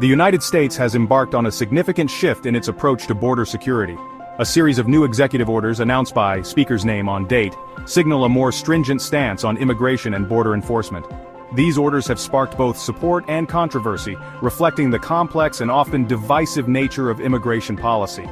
The United States has embarked on a significant shift in its approach to border security. A series of new executive orders announced by speaker's name on date signal a more stringent stance on immigration and border enforcement. These orders have sparked both support and controversy, reflecting the complex and often divisive nature of immigration policy.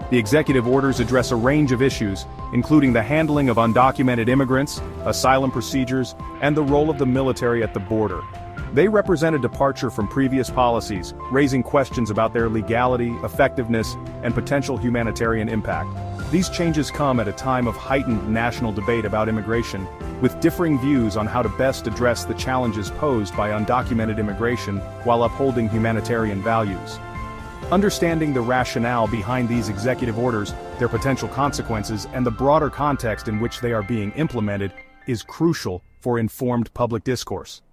The executive orders address a range of issues, including the handling of undocumented immigrants, asylum procedures, and the role of the military at the border. They represent a departure from previous policies, raising questions about their legality, effectiveness, and potential humanitarian impact. These changes come at a time of heightened national debate about immigration, with differing views on how to best address the challenges posed by undocumented immigration while upholding humanitarian values. Understanding the rationale behind these executive orders, their potential consequences, and the broader context in which they are being implemented is crucial for informed public discourse.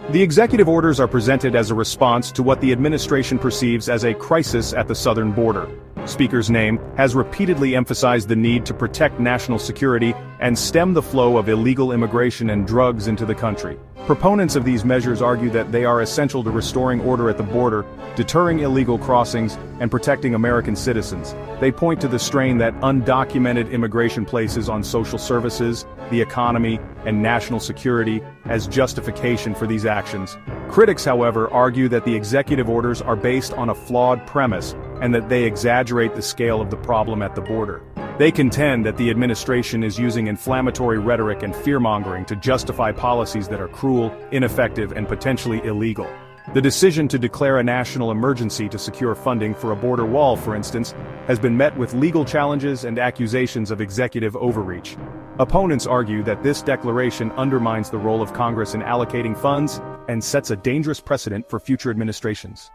The executive orders are presented as a response to what the administration perceives as a crisis at the southern border. Speaker's name has repeatedly emphasized the need to protect national security and stem the flow of illegal immigration and drugs into the country. Proponents of these measures argue that they are essential to restoring order at the border, deterring illegal crossings, and protecting American citizens. They point to the strain that undocumented immigration places on social services, the economy, and national security as justification for these actions. Critics, however, argue that the executive orders are based on a flawed premise and that they exaggerate the scale of the problem at the border. They contend that the administration is using inflammatory rhetoric and fear-mongering to justify policies that are cruel, ineffective, and potentially illegal. The decision to declare a national emergency to secure funding for a border wall, for instance, has been met with legal challenges and accusations of executive overreach. Opponents argue that this declaration undermines the role of Congress in allocating funds and sets a dangerous precedent for future administrations.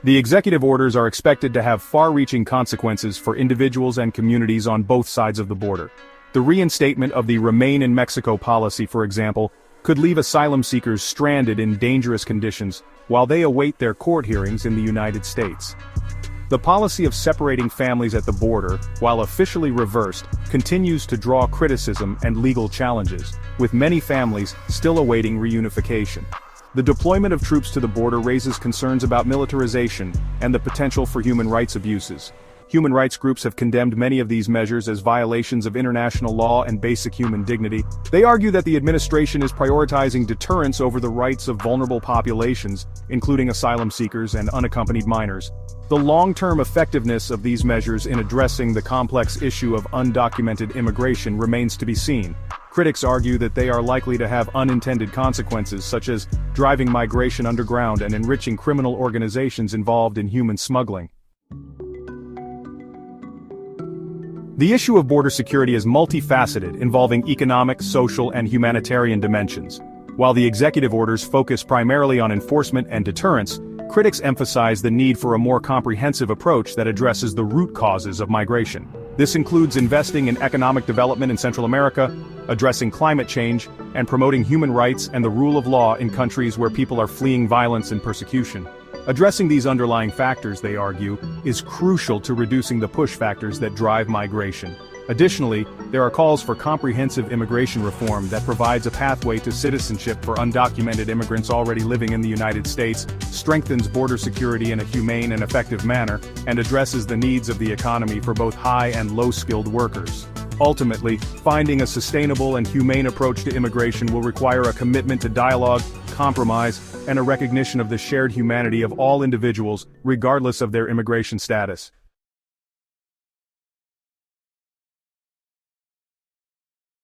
The executive orders are expected to have far-reaching consequences for individuals and communities on both sides of the border. The reinstatement of the Remain in Mexico policy, for example, could leave asylum seekers stranded in dangerous conditions while they await their court hearings in the United States. The policy of separating families at the border, while officially reversed, continues to draw criticism and legal challenges, with many families still awaiting reunification. The deployment of troops to the border raises concerns about militarization and the potential for human rights abuses. Human rights groups have condemned many of these measures as violations of international law and basic human dignity. They argue that the administration is prioritizing deterrence over the rights of vulnerable populations, including asylum seekers and unaccompanied minors. The long-term effectiveness of these measures in addressing the complex issue of undocumented immigration remains to be seen. Critics argue that they are likely to have unintended consequences, such as driving migration underground and enriching criminal organizations involved in human smuggling. The issue of border security is multifaceted, involving economic, social, and humanitarian dimensions. While the executive orders focus primarily on enforcement and deterrence, critics emphasize the need for a more comprehensive approach that addresses the root causes of migration. This includes investing in economic development in Central America, addressing climate change, and promoting human rights and the rule of law in countries where people are fleeing violence and persecution. Addressing these underlying factors, they argue, is crucial to reducing the push factors that drive migration. Additionally, there are calls for comprehensive immigration reform that provides a pathway to citizenship for undocumented immigrants already living in the United States, strengthens border security in a humane and effective manner, and addresses the needs of the economy for both high and low-skilled workers. Ultimately, finding a sustainable and humane approach to immigration will require a commitment to dialogue, compromise, and a recognition of the shared humanity of all individuals, regardless of their immigration status.